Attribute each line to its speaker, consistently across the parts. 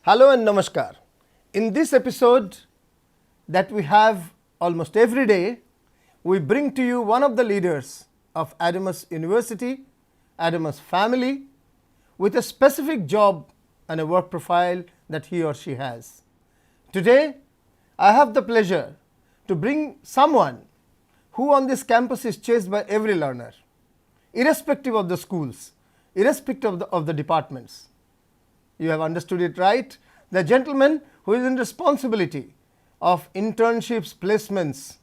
Speaker 1: Hello and namaskar. In this episode that we have almost every day, we bring to you one of the leaders of Adamas University, Adamas family, with a specific job and a work profile that he or she has. Today, I have the pleasure to bring someone who on this campus is chased by every learner, irrespective of the schools, irrespective of the departments. You have understood it right. The gentleman who is in responsibility of internships, placements,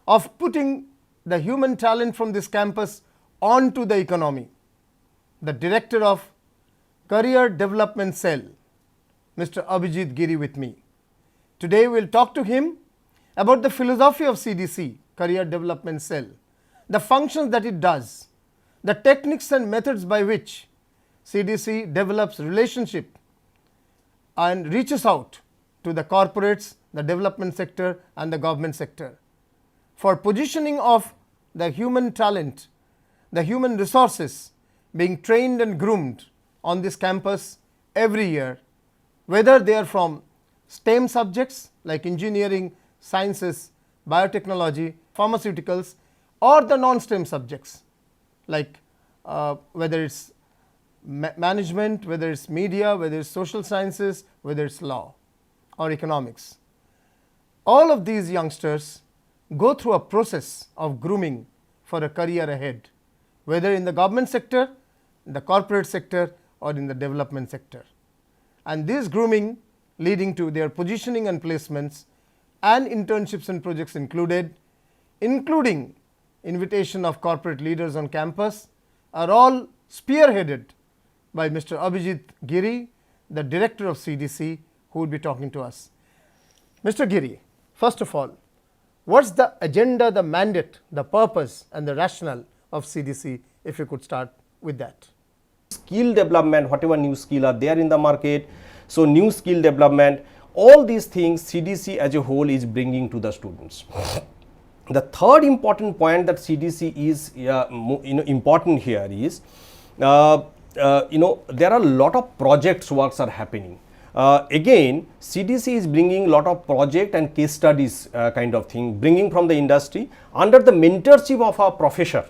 Speaker 1: of putting the human talent from this campus onto the economy. The director of Career Development Cell, Mr. Abhijit Giri with me. Today we will talk to him about the philosophy of CDC, Career Development Cell, the functions that it does, the techniques and methods by which CDC develops relationship and reaches out to the corporates, the development sector and the government sector for positioning of the human talent, the human resources being trained and groomed on this campus every year, whether they are from STEM subjects like engineering, sciences, biotechnology, pharmaceuticals, or the non-STEM subjects like whether it's management, whether it's media, whether it's social sciences, whether it's law or economics. All of these youngsters go through a process of grooming for a career ahead, whether in the government sector, in the corporate sector or in the development sector. And this grooming leading to their positioning and placements and internships and projects including invitation of corporate leaders on campus are all spearheaded by Mr. Abhijit Giri, the director of CDC, who will be talking to us. Mr. Giri, first of all, what's the agenda, the mandate, the purpose and the rationale of CDC, if you could start with that?
Speaker 2: Skill development, whatever new skill are there in the market, so new skill development, all these things CDC as a whole is bringing to the students. The third important point that CDC is important here is there are a lot of projects works are happening. Again, CDC is bringing a lot of project and case studies kind of thing, bringing from the industry under the mentorship of a professor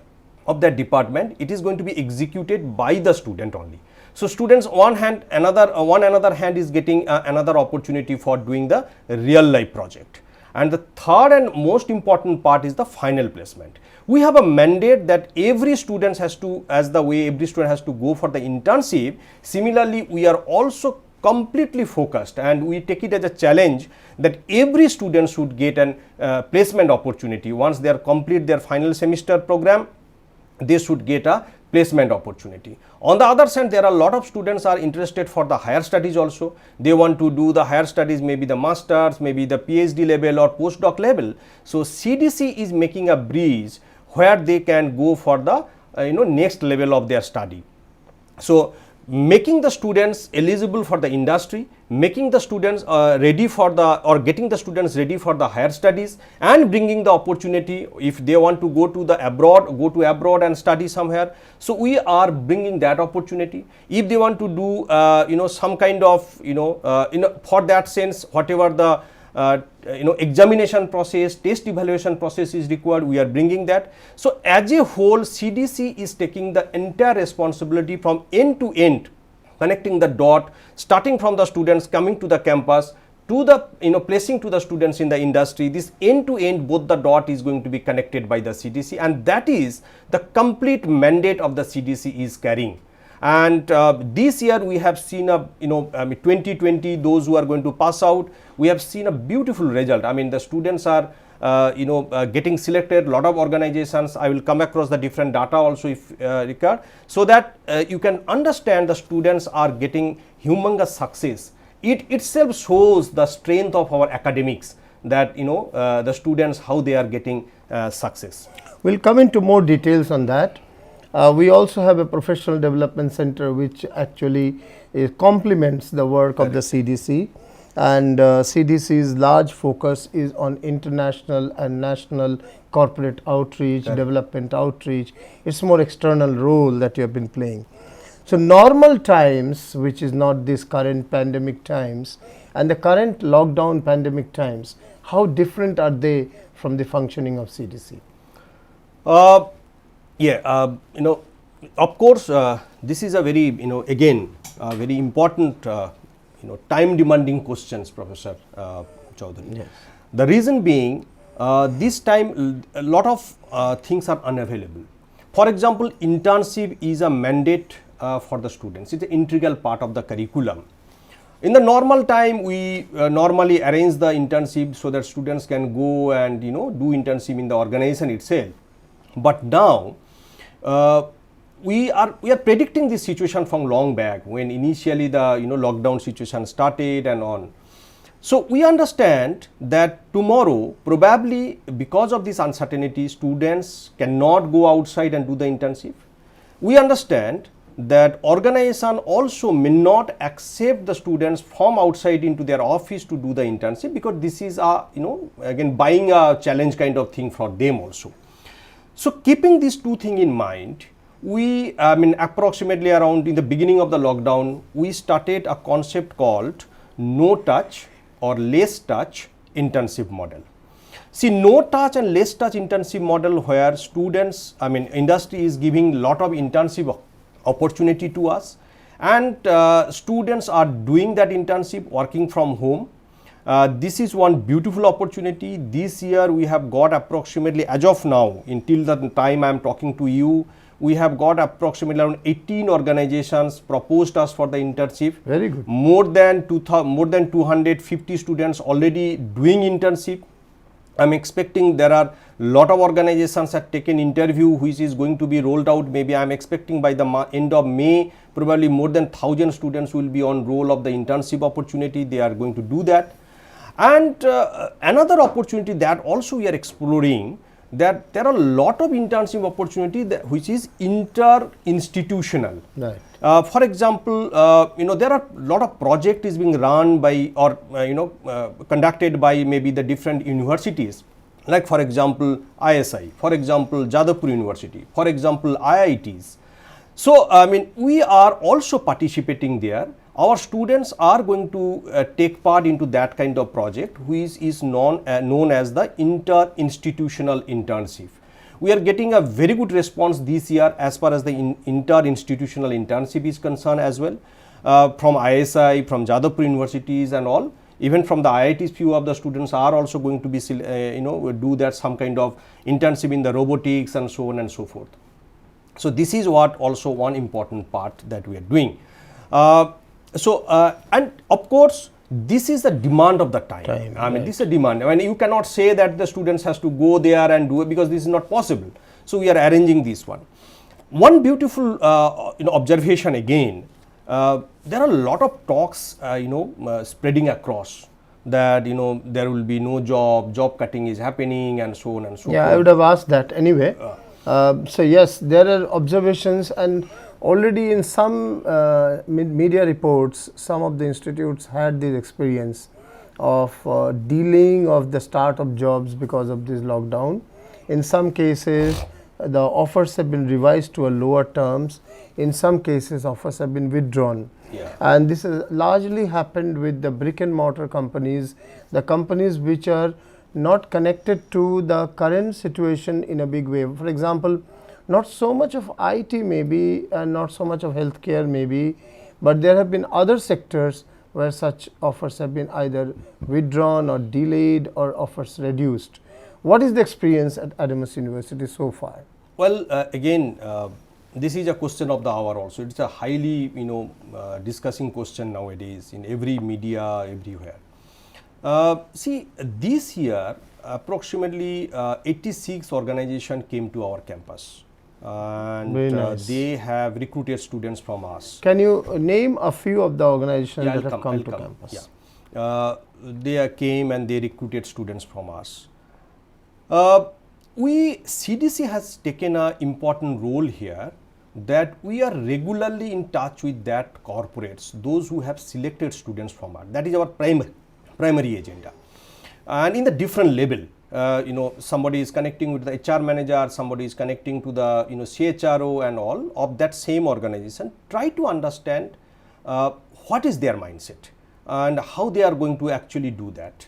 Speaker 2: of that department. It is going to be executed by the student only. So students one another hand is getting another opportunity for doing the real life project. And the third and most important part is the final placement. We have a mandate that every student has to, as the way every student has to go for the internship, similarly we are also completely focused and we take it as a challenge that every student should get an placement opportunity. Once they are complete their final semester program, they should get a placement opportunity. On the other side, there are a lot of students are interested for the higher studies also. They want to do the higher studies, maybe the masters, maybe the PhD level or postdoc level. So CDC is making a bridge where they can go for the next level of their study. So making the students eligible for the industry, making the students ready for the or getting the students ready for the higher studies and bringing the opportunity if they want to go to abroad and study somewhere. So we are bringing that opportunity. If they want to do some kind of for that sense whatever the examination process, test evaluation process is required, we are bringing that. So as a whole, CDC is taking the entire responsibility from end to end, connecting the dot, starting from the students coming to the campus to the placing to the students in the industry. This end to end, both the dot is going to be connected by the CDC, and that is the complete mandate of the CDC is carrying. And this year we have seen 2020, those who are going to pass out, we have seen a beautiful result. I mean, the students are getting selected, lot of organizations. I will come across the different data also if required, so that you can understand the students are getting humongous success. It itself shows the strength of our academics, that the students how they are getting success.
Speaker 1: We'll come into more details on that. We also have a professional development center which actually complements the work of the CDC, and CDC's large focus is on international and national corporate outreach, development outreach. It's more external role that you have been playing. So normal times, which is not this current pandemic times, and the current lockdown pandemic times, how different are they from the functioning of CDC?
Speaker 2: Of course, this is a very, again, very important, time demanding questions, Professor Chaudhary.
Speaker 1: Yes.
Speaker 2: The reason being, this time a lot of things are unavailable. For example, internship is a mandate for the students. It's an integral part of the curriculum. In the normal time, we normally arrange the internship so that students can go and do internship in the organization itself. But now we are predicting this situation from long back, when initially the lockdown situation started and on. So we understand that tomorrow, probably because of this uncertainty, students cannot go outside and do the internship. We understand that organization also may not accept the students from outside into their office to do the internship, because this is a again buying a challenge kind of thing for them also. So keeping these two things in mind, we approximately around in the beginning of the lockdown, we started a concept called no touch or less touch internship model. See, no touch and less touch internship model, where students, industry is giving lot of internship opportunity to us, and students are doing that internship working from home. This is one beautiful opportunity. This year we have got approximately, as of now, until the time I am talking to you, we have got approximately around 18 organizations proposed us for the internship.
Speaker 1: Very good.
Speaker 2: More than 250 students already doing internship. I am expecting there are lot of organizations have taken interview, which is going to be rolled out. Maybe I am expecting by the end of May, probably more than 1,000 students will be on roll of the internship opportunity. They are going to do that. And another opportunity that also we are exploring, that there are a lot of internship opportunity which is inter-institutional.
Speaker 1: Right.
Speaker 2: For example, there are a lot of project is being run by or conducted by maybe the different universities, like for example ISI, for example Jadavpur University, for example IITs. So we are also participating there. Our students are going to take part into that kind of project, which is known as the inter-institutional internship. We are getting a very good response this year as far as the inter-institutional internship is concerned as well, from ISI, from Jadavpur universities and all. Even from the IITs, few of the students are also going to be do that some kind of internship in the robotics and so on and so forth. So this is what also one important part that we are doing. And of course, this is the demand of the time. This is a demand. You cannot say that the students has to go there and do it, because this is not possible. So we are arranging this one. One beautiful observation again, there are a lot of talks spreading across that there will be no job cutting is happening and so on and so forth.
Speaker 1: Yeah, I would have asked that anyway. So yes, there are observations, and already in some media reports, some of the institutes had this experience of delaying of the start of jobs because of this lockdown. In some cases, the offers have been revised to a lower terms. In some cases, offers have been withdrawn.
Speaker 2: Yeah.
Speaker 1: And this has largely happened with the brick and mortar companies, the companies which are not connected to the current situation in a big way. For example, not so much of IT maybe, and not so much of healthcare maybe, but there have been other sectors where such offers have been either withdrawn or delayed or offers reduced. What is the experience at Adamas University so far?
Speaker 2: Well, again, this is a question of the hour also. It's a highly, discussing question nowadays in every media, everywhere. See, this year, approximately 86 organizations came to our campus. And
Speaker 1: Very nice.
Speaker 2: They have recruited students from us.
Speaker 1: Can you name a few of the organizations that have come to campus?
Speaker 2: Yeah. They came and they recruited students from us. CDC has taken an important role here, that we are regularly in touch with that corporates, those who have selected students from us. That is our primary agenda. And in the different level, somebody is connecting with the HR manager, somebody is connecting to the CHRO and all of that same organization. Try to understand what is their mindset and how they are going to actually do that.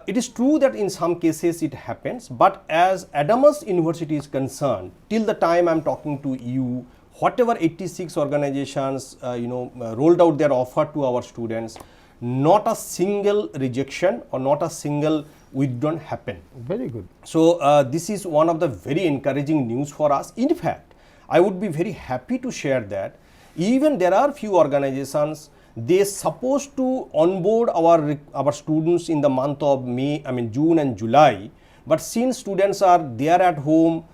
Speaker 2: It is true that in some cases it happens, but as Adamas University is concerned, till the time I am talking to you, whatever 86 organizations rolled out their offer to our students, not a single rejection or not a single withdrawn happened.
Speaker 1: Very good.
Speaker 2: So this is one of the very encouraging news for us. In fact, I would be very happy to share that even there are few organizations, they supposed to onboard our students in the month of June and July, but since students are there at home,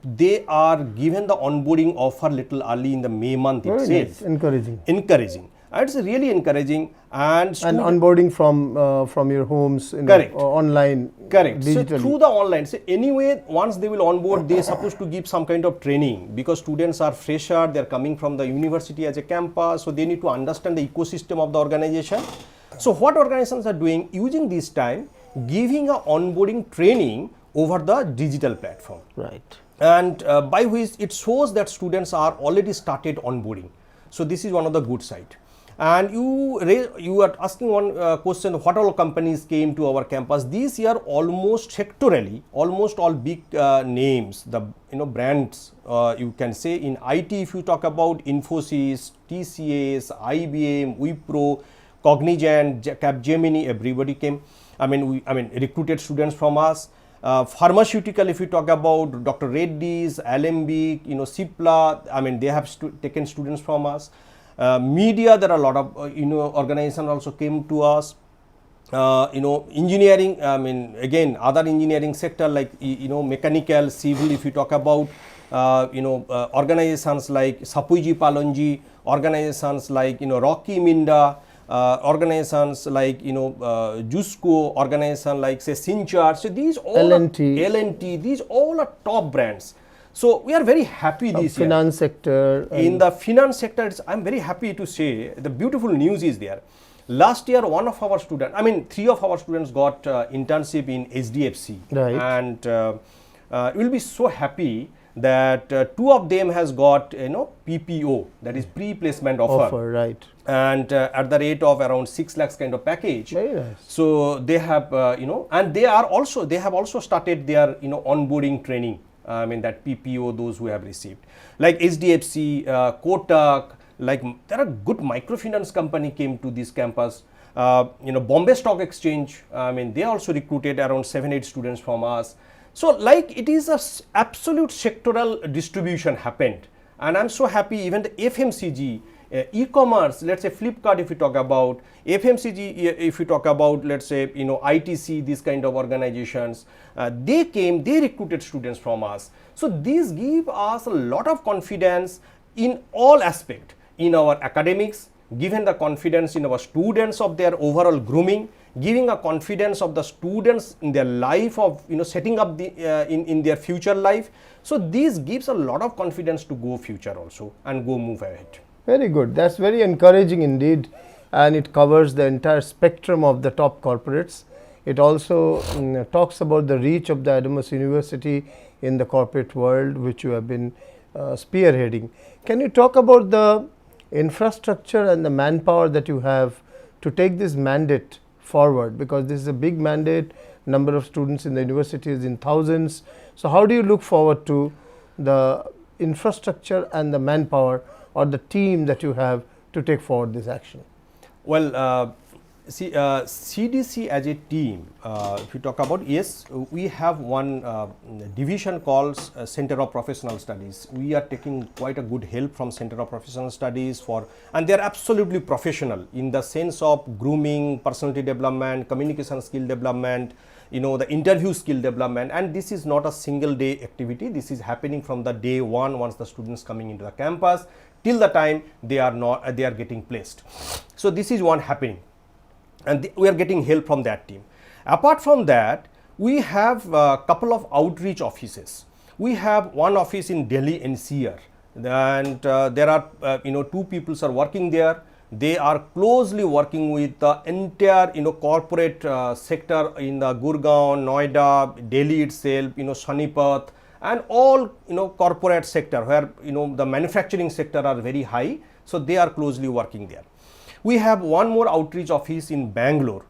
Speaker 2: they are given the onboarding offer little early in the May month
Speaker 1: Very
Speaker 2: itself.
Speaker 1: nice. Encouraging.
Speaker 2: Encouraging. It's really encouraging, and
Speaker 1: onboarding from your homes in
Speaker 2: Correct.
Speaker 1: Online.
Speaker 2: Correct. So
Speaker 1: Digitally.
Speaker 2: through the online. So anyway, once they will onboard, they are supposed to give some kind of training because students are fresher. They are coming from the university as a campus, so they need to understand the ecosystem of the organization. So what organizations are doing, using this time, giving a onboarding training over the digital platform.
Speaker 1: Right.
Speaker 2: And by which it shows that students are already started onboarding. So this is one of the good side. And you are asking one question, what all companies came to our campus? This year almost sectorally, almost all big names, the brands you can say in IT, if you talk about Infosys, TCS, IBM, Wipro, Cognizant, Capgemini, everybody came. Recruited students from us. Pharmaceutical, if you talk about Dr. Reddy's, Alembic, Cipla, they have taken students from us. Media, there are a lot of organizations also came to us. Engineering, again other engineering sector like mechanical, civil, if you talk about organizations like Sapuji Palonji, organizations like Rocky Minda, organizations like Jusco, organization like say Sinchar. So these all L&T, these all are top brands. So we are very happy this year.
Speaker 1: Finance sector.
Speaker 2: In the finance sector, I'm very happy to say the beautiful news is there. Last year, one of our students, three of our students got internship in HDFC.
Speaker 1: Right.
Speaker 2: And we'll be so happy that two of them has got PPO, that is pre-placement offer.
Speaker 1: Right.
Speaker 2: And at the rate of around 6 lakhs kind of package.
Speaker 1: Very nice.
Speaker 2: So they have and they have also started their onboarding training. That PPO, those who have received, like HDFC, Kotak, like there are good microfinance company came to this campus. Bombay Stock Exchange, they also recruited around 7-8 students from us. So like it is a absolute sectoral distribution happened, and I'm so happy. Even the FMCG, e-commerce, let's say Flipkart, if you talk about FMCG, if you talk about let's say ITC, these kind of organizations, they recruited students from us. So these give us a lot of confidence in all aspect, in our academics, given the confidence in our students of their overall grooming, giving a confidence of the students in their life of setting up the in their future life. So this gives a lot of confidence to go future also and go move ahead.
Speaker 1: Very good. That's very encouraging indeed, and it covers the entire spectrum of the top corporates. It also talks about the reach of the Adamas University in the corporate world, which you have been spearheading. Can you talk about the infrastructure and the manpower that you have to take this mandate forward? Because this is a big mandate, number of students in the university is in thousands. So how do you look forward to the infrastructure and the manpower or the team that you have to take forward this action?
Speaker 2: Well, CDC as a team, if you talk about, yes, we have one division called Center of Professional Studies. We are taking quite a good help from Center of Professional Studies and they are absolutely professional in the sense of grooming, personality development, communication skill development, the interview skill development, and this is not a single day activity. This is happening from the day one, once the students coming into the campus till the time they are getting placed. So this is one happening, and we are getting help from that team. Apart from that, we have a couple of outreach offices. We have one office in Delhi NCR, and there are 2 people are working there. They are closely working with the entire corporate sector in the Gurgaon, Noida, Delhi itself, Sonipat, and all corporate sector where the manufacturing sector are very high. So they are closely working there. We have one more outreach office in Bangalore.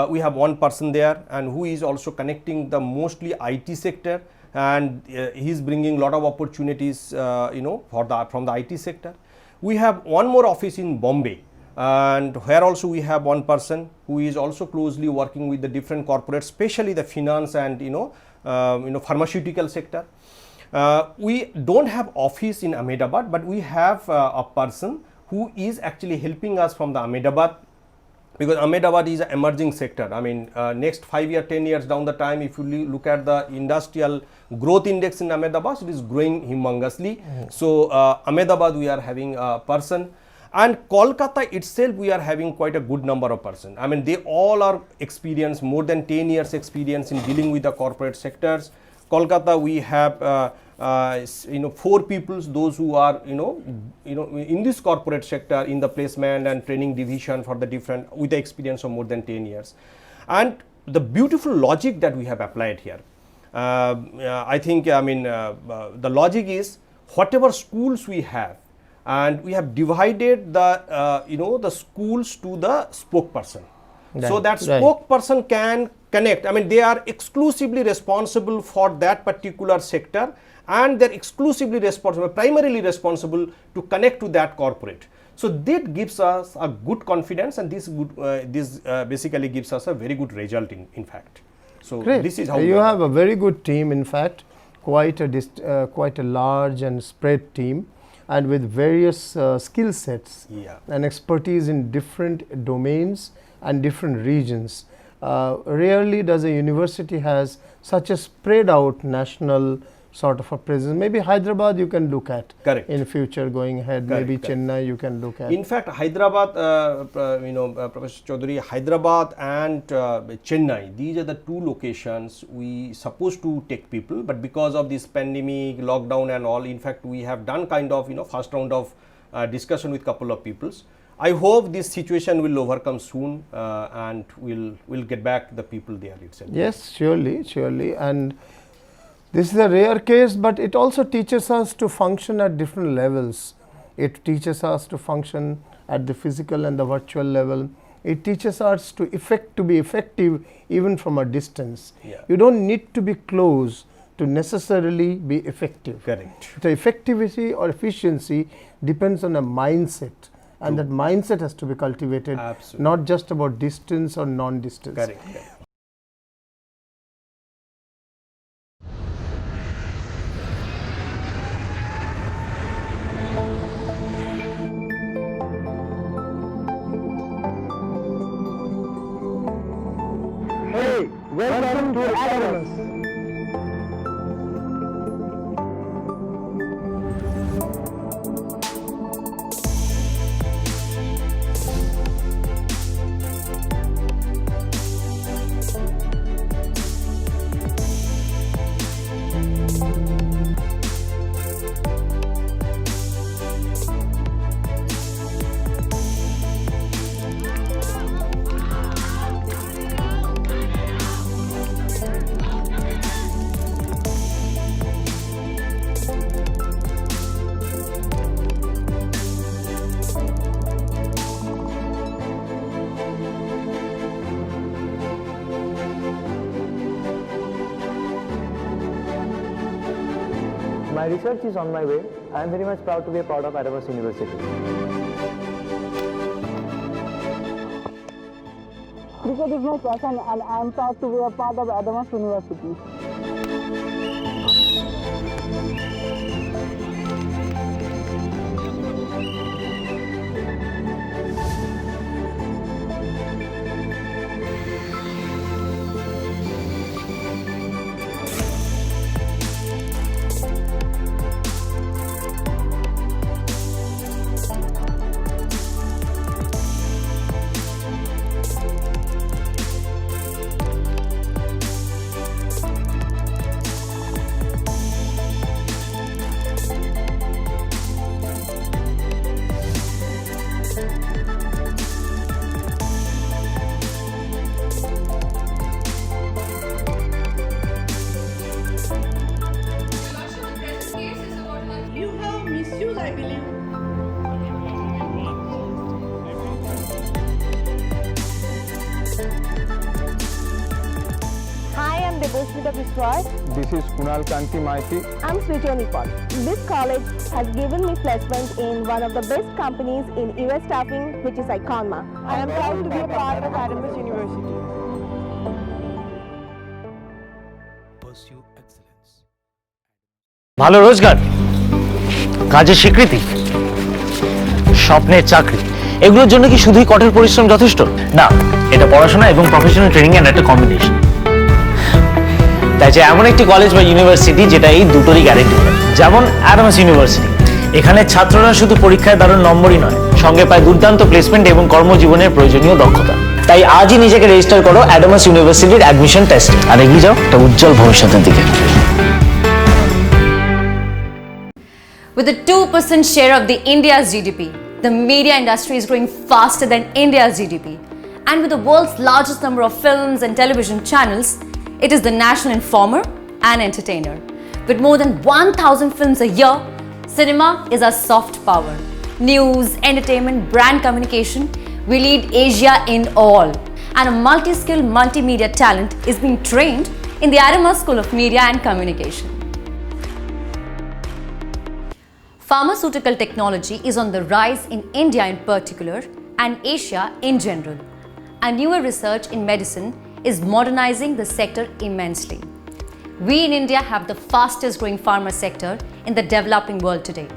Speaker 2: We have one person there, and who is also connecting the mostly IT sector, and he is bringing a lot of opportunities from the IT sector. We have one more office in Bombay, and where also we have one person who is also closely working with the different corporates, especially the finance and pharmaceutical sector. We don't have office in Ahmedabad, but we have a person who is actually helping us from the Ahmedabad, because Ahmedabad is an emerging sector. I mean, next 5 years, 10 years down the time, if you look at the industrial growth index in Ahmedabad, it is growing humongously. So Ahmedabad, we are having a person, and Kolkata itself, we are having quite a good number of persons. I mean, they all are experienced, more than 10 years experience in dealing with the corporate sectors. Kolkata, we have 4 people, those who are in this corporate sector in the placement and training division for the different, with the experience of more than 10 years. And the beautiful logic that we have applied here, I think, the logic is whatever schools we have, and we have divided the the schools to the spokesperson.
Speaker 1: Right.
Speaker 2: So that spokesperson can connect. I mean, they are exclusively responsible for that particular sector, and they're exclusively responsible, primarily responsible to connect to that corporate. So that gives us a good confidence, and this basically gives us a very good result in fact. So
Speaker 1: Great.
Speaker 2: This is how
Speaker 1: you have a very good team, in fact, quite a large and spread team, and with various skill sets and expertise in different domains and different regions. Rarely does a university has such a spread out national sort of a presence. Maybe Hyderabad you can look at.
Speaker 2: Correct.
Speaker 1: In future going ahead.
Speaker 2: Correct,
Speaker 1: maybe
Speaker 2: correct.
Speaker 1: Chennai you can look at.
Speaker 2: In fact, Hyderabad, Professor Chaudhary, Hyderabad and Chennai, these are the 2 locations we supposed to take people, but because of this pandemic, lockdown and all, in fact, we have done kind of first round of discussion with couple of peoples. I hope this situation will overcome soon, and we'll get back the people there itself.
Speaker 1: Yes, surely, and this is a rare case, but it also teaches us to function at different levels. It teaches us to function at the physical and the virtual level. It teaches us to be effective even from a distance.
Speaker 2: Yeah.
Speaker 1: You don't need to be close to necessarily be effective.
Speaker 2: Correct.
Speaker 1: The effectivity or efficiency depends on a mindset, and that mindset has to be cultivated.
Speaker 2: Absolutely.
Speaker 1: Not just about distance or non-distance.
Speaker 2: Correct.
Speaker 1: Hey, welcome to Adamas.
Speaker 3: My research is on my way. I am very much proud to be a part of Adamas University.
Speaker 4: Cricket is my passion and I am proud to be a part of Adamas University.
Speaker 5: I believe.
Speaker 4: Hi, I'm Debosmita Biswas.
Speaker 6: This is Kunal Kanti Maiti.
Speaker 4: I'm Srijoni Paul. This college has given me placement in one of the best companies in US staffing, which is Iconma. I am proud to be a part of Adamas University.
Speaker 7: Pursue excellence.
Speaker 8: ভালো রোজগার, কাজের স্বীকৃতি, স্বপ্নের চাকরি, এগুলোর জন্য কি শুধুই কঠোর পরিশ্রম যথেষ্ট? না, এটা পড়াশোনা এবং প্রফেশনাল ট্রেনিং এর একটা কম্বিনেশন। তাই যে এমন একটি কলেজ বা ইউনিভার্সিটি যেটা এই দুটোরই গ্যারেন্টি দেয়, যেমন অ্যাডামাস ইউনিভার্সিটি। এখানে ছাত্ররা শুধু পরীক্ষায় দারুণ নম্বরই নয়, সঙ্গে পায় দুর্দান্ত প্লেসমেন্ট এবং কর্মজীবনের প্রয়োজনীয় দক্ষতা। তাই আজই নিজেকে রেজিস্টার করো অ্যাডামাস ইউনিভার্সিটির অ্যাডমিশন টেস্টে, আর এগিয়ে যাও একটা উজ্জ্বল ভবিষ্যতের দিকে।
Speaker 9: With a 2% share of the India's GDP, the media industry is growing faster than India's GDP. And with the world's largest number of films and television channels, it is the national informer and entertainer. With more than 1,000 films a year, cinema is our soft power. News, entertainment, brand communication, we lead Asia in all. And a multi-skilled multimedia talent is being trained in the Adamas School of Media and Communication. Pharmaceutical technology is on the rise in India in particular and Asia in general. And newer research in medicine is modernizing the sector immensely. We in India have the fastest growing pharma sector in the developing world today.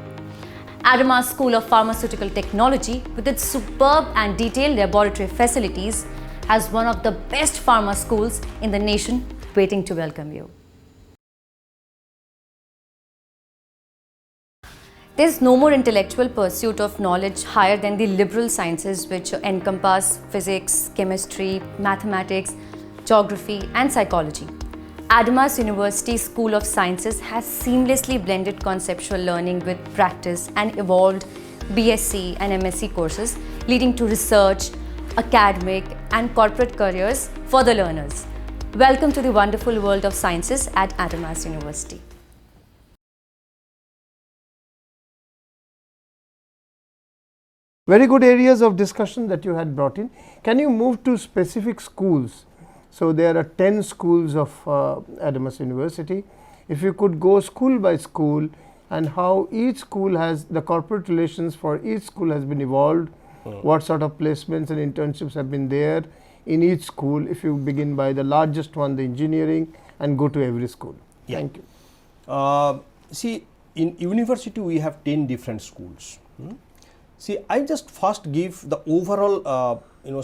Speaker 9: Adamas School of Pharmaceutical Technology, with its superb and detailed laboratory facilities, has one of the best pharma schools in the nation waiting to welcome you. There's no more intellectual pursuit of knowledge higher than the liberal sciences, which encompass physics, chemistry, mathematics, geography, and psychology. Adamas University School of Sciences has seamlessly blended conceptual learning with practice and evolved BSc and MSc courses, leading to research, academic, and corporate careers for the learners. Welcome to the wonderful world of sciences at Adamas University.
Speaker 1: Very good areas of discussion that you had brought in. Can you move to specific schools? So there are 10 schools of Adamas University. If you could go school by school and how each school has, the corporate relations for each school has been evolved, what sort of placements and internships have been there in each school. If you begin by the largest one, the engineering, and go to every school.
Speaker 2: Yeah.
Speaker 1: Thank you.
Speaker 2: See, in university we have 10 different schools. See, I just first give the overall,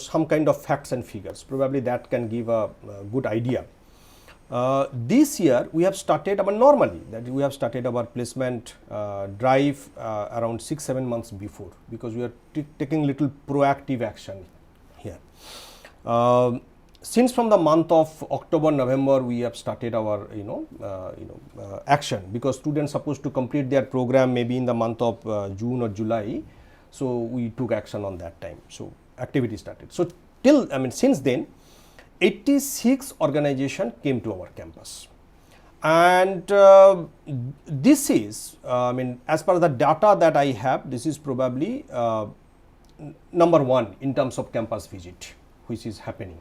Speaker 2: some kind of facts and figures. Probably that can give a good idea. This year we have started our placement drive around 6-7 months before, because we are taking little proactive action here. Since from the month of October, November, we have started our action, because students supposed to complete their program maybe in the month of June or July. So we took action on that time. So activity started. So since then, 86 organizations came to our campus, and this is, as per the data that I have, this is probably number one in terms of campus visit, which is happening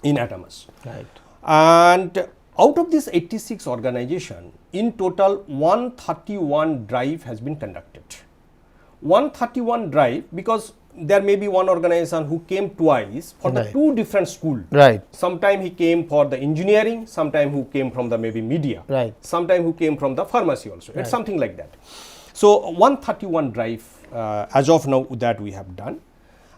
Speaker 2: in Adamas.
Speaker 1: Right.
Speaker 2: And out of this 86 organization, in total 131 drive has been conducted. 131 drive, because there may be one organization who came twice for the two different schools.
Speaker 1: Right.
Speaker 2: Sometime he came for the engineering, sometime who came from the maybe media.
Speaker 1: Right.
Speaker 2: Sometime who came from the pharmacy also. It's something like that. So 131 drive as of now that we have done,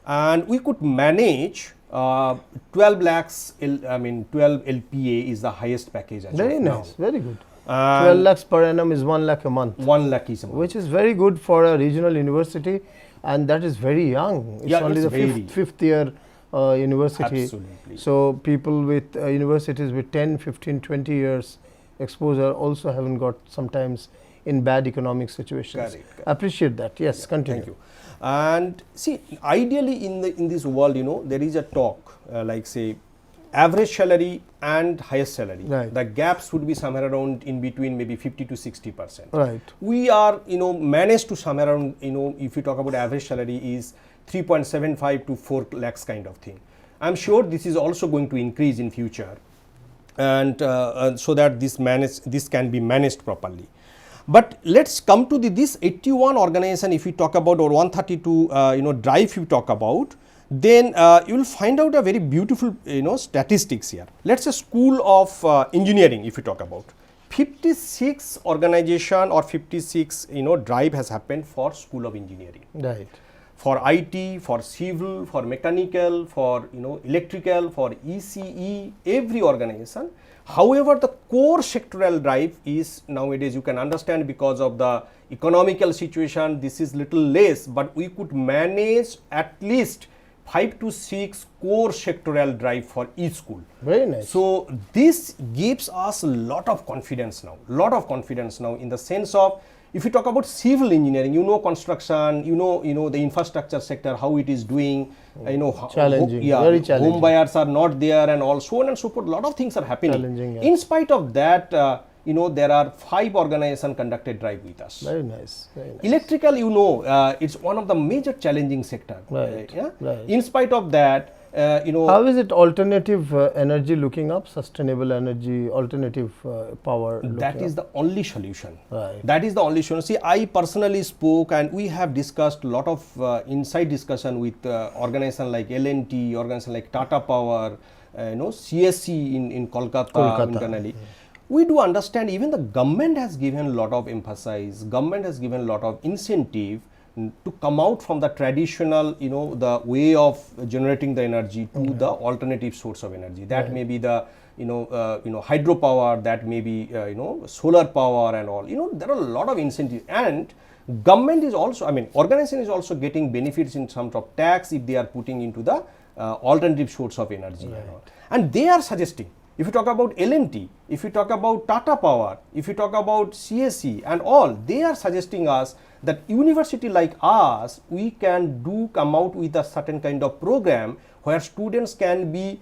Speaker 2: and we could manage 12 lakhs. 12 LPA is the highest package as
Speaker 1: Very
Speaker 2: of
Speaker 1: nice.
Speaker 2: now.
Speaker 1: Very good. 12 lakhs per annum is 1 lakh a month.
Speaker 2: 1 lakh is a month.
Speaker 1: Which is very good for a regional university, and that is very young. It's
Speaker 2: Yeah,
Speaker 1: only
Speaker 2: it's
Speaker 1: the fifth year university.
Speaker 2: Absolutely.
Speaker 1: So people with universities with 10, 15, 20 years exposure also haven't got sometimes in bad economic situations.
Speaker 2: Correct.
Speaker 1: Appreciate that. Yes, continue.
Speaker 2: Thank you. And see, ideally in this world, there is a talk like say average salary and highest salary,
Speaker 1: Right.
Speaker 2: the gaps would be somewhere around in between maybe 50 to 60%.
Speaker 1: Right.
Speaker 2: We are, managed to somewhere around, if you talk about average salary is 3.75 to 4 lakhs kind of thing. I'm sure this is also going to increase in future, and so that this can be managed properly. But let's come to this 81 organization. If we talk about, or 132 drive you talk about, then you will find out a very beautiful statistics here. Let's say School of Engineering, if you talk about, 56 organization or 56 drive has happened for School of Engineering,
Speaker 1: Right.
Speaker 2: for IT, for civil, for mechanical, for electrical, for ECE, every organization. However, the core sectoral drive is nowadays, you can understand, because of the economical situation, this is little less, but we could manage at least 5 to 6 core sectoral drive for each school.
Speaker 1: Very nice.
Speaker 2: So this gives us a lot of confidence now, in the sense of, if you talk about civil engineering, construction, the infrastructure sector, how it is doing,
Speaker 1: Challenging, very challenging.
Speaker 2: home buyers are not there, and all so on and so forth. A lot of things are happening.
Speaker 1: Challenging, yeah.
Speaker 2: In spite of that, there are 5 organizations conducted drive with us.
Speaker 1: Very nice. Very nice.
Speaker 2: Electrical, it's one of the major challenging sector.
Speaker 1: Right,
Speaker 2: Yeah?
Speaker 1: right.
Speaker 2: In spite of that,
Speaker 1: How is it alternative energy looking up, sustainable energy, alternative power looking
Speaker 2: that is
Speaker 1: up?
Speaker 2: the only solution.
Speaker 1: Right.
Speaker 2: That is the only solution. See, I personally spoke, and we have discussed a lot of inside discussion with organizations like L&T, organizations like Tata Power, CSC in Kolkata. Internally. We do understand even the government has given a lot of emphasis, government has given a lot of incentive to come out from the traditional, the way of generating the energy to the alternative source of energy. That may be the, hydropower, that may be, solar power and all. There are a lot of incentives, and government is also, organization is also getting benefits in terms of tax if they are putting into the alternative source of energy and all. And they are suggesting, if you talk about L&T, if you talk about Tata Power, if you talk about CSC and all, they are suggesting us that university like us, we can come out with a certain kind of program where students can be,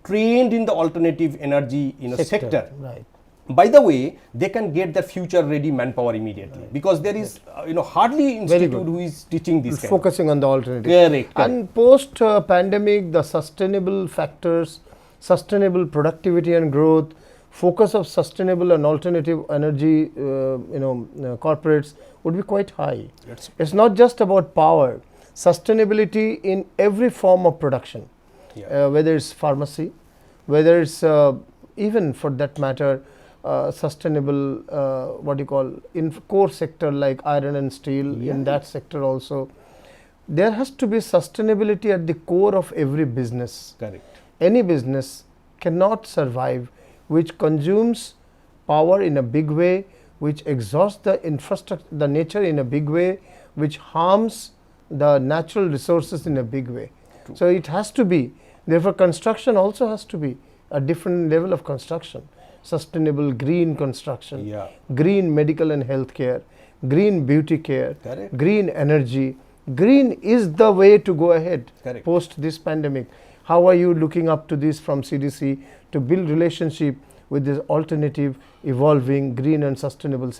Speaker 2: trained in the alternative energy sector.
Speaker 1: Right.
Speaker 2: By the way, they can get their future ready manpower immediately, because there is, hardly institute who is teaching this kind of.
Speaker 1: Focusing on the alternative.
Speaker 2: Correct.
Speaker 1: And post pandemic, the sustainable factors, sustainable productivity and growth, focus of sustainable and alternative energy corporates would be quite high. It's not just about power, sustainability in every form of production, whether it's pharmacy, whether it's even for that matter sustainable in core sector like iron and steel, in that sector also. There has to be sustainability at the core of every business.
Speaker 2: Correct.
Speaker 1: Any business cannot survive which consumes power in a big way, which exhausts the infrastructure, the nature in a big way, which harms the natural resources in a big way. True. So it has to be, therefore construction also has to be a different level of construction, sustainable green construction, green medical and health care, green beauty care, green energy. Green is the way to go ahead post this pandemic. How are you looking up to this from CDC to build relationship with this alternative, evolving, green and sustainable